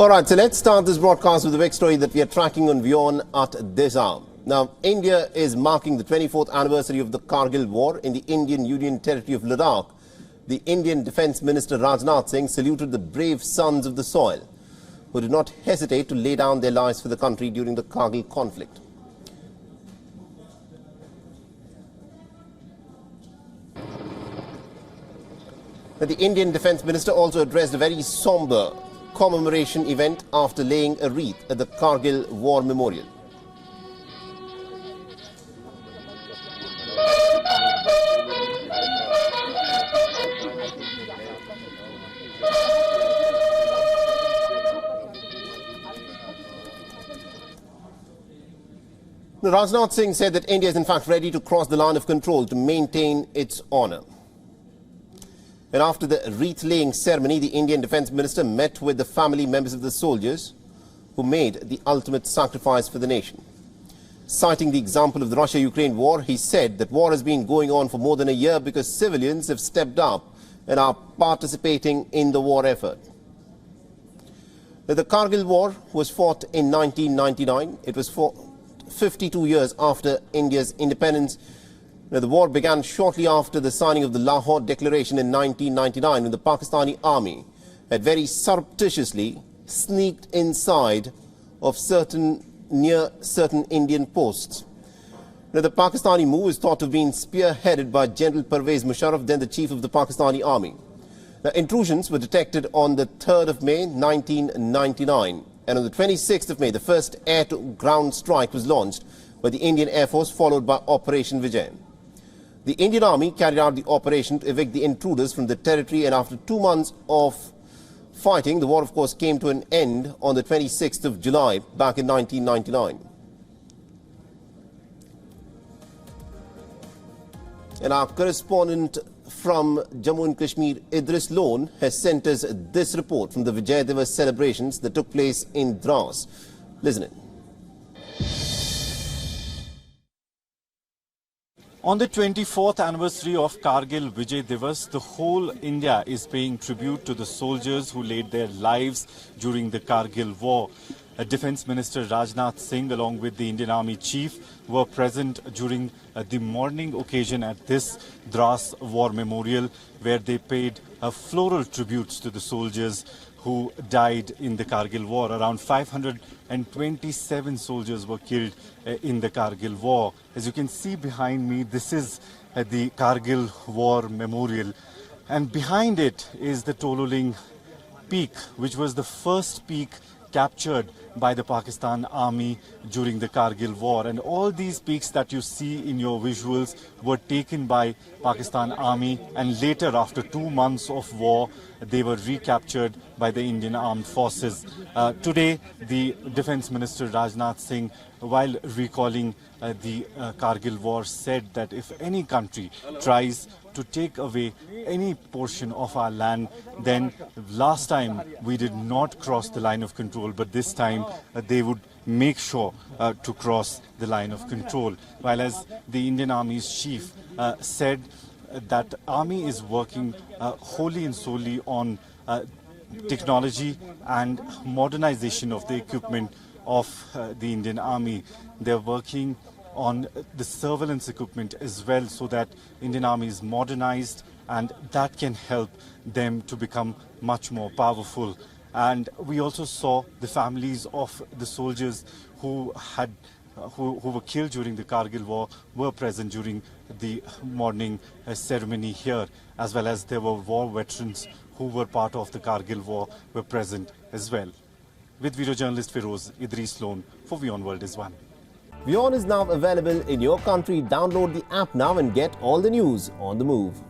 All right, so let's start this broadcast with the big story that we are tracking on WION at this hour. Now, India is marking the 24th anniversary of the Kargil War in the Indian Union territory of Ladakh. The Indian Defence Minister Rajnath Singh saluted the brave sons of the soil who did not hesitate to lay down their lives for the country during the Kargil conflict. The Indian Defence Minister also addressed a very somber commemoration event after laying a wreath at the Kargil War Memorial. Rajnath Singh said that India is in fact ready to cross the line of control to maintain its honour. And after the wreath-laying ceremony, the Indian Defence Minister met with the family members of the soldiers who made the ultimate sacrifice for the nation. Citing the example of the Russia-Ukraine war, he said that war has been going on for more than a year because civilians have stepped up and are participating in the war effort. The Kargil War was fought in 1999. It was 52 years after India's independence. The war began shortly after the signing of the Lahore Declaration in 1999, when the Pakistani army had very surreptitiously sneaked inside of near certain Indian posts. The Pakistani move is thought to have been spearheaded by General Pervez Musharraf, then the chief of the Pakistani army. The intrusions were detected on the 3rd of May 1999, and on the 26th of May, the first air-to-ground strike was launched by the Indian Air Force, followed by Operation Vijay. The Indian Army carried out the operation to evict the intruders from the territory, and after 2 months of fighting, the war, of course, came to an end on the 26th of July back in 1999. And our correspondent from Jammu and Kashmir, Idris Lone, has sent us this report from the Vijay Diwas celebrations that took place in Dras. Listen in. On the 24th anniversary of Kargil Vijay Diwas, the whole India is paying tribute to the soldiers who laid their lives during the Kargil War. Defence Minister Rajnath Singh, along with the Indian Army Chief, were present during the morning occasion at this Dras War Memorial, where they paid floral tributes to the soldiers who died in the Kargil War. Around 527 soldiers were killed in the Kargil War. As you can see behind me, this is the Kargil War Memorial. And behind it is the Tololing Peak, which was the first peak captured by the Pakistan Army during the Kargil War. And all these peaks that you see in your visuals were taken by Pakistan Army, and later, after 2 months of war, they were recaptured by the Indian Armed Forces. Today, the Defence Minister Rajnath Singh, while recalling the Kargil War, said that if any country tries to take away any portion of our land, then last time we did not cross the line of control, but this time they would make sure to cross the line of control. While as the Indian Army's chief said that army is working wholly and solely on technology and modernization of the equipment of the Indian Army. They're working on the surveillance equipment as well, so that Indian Army is modernized, and that can help them to become much more powerful. And we also saw the families of the soldiers who were killed during the Kargil War were present during the morning ceremony here, as well as there were war veterans who were part of the Kargil War were present as well. With video journalist Feroz, Idris Lone for WION World is One. WION is now available in your country. Download the app now and get all the news on the move.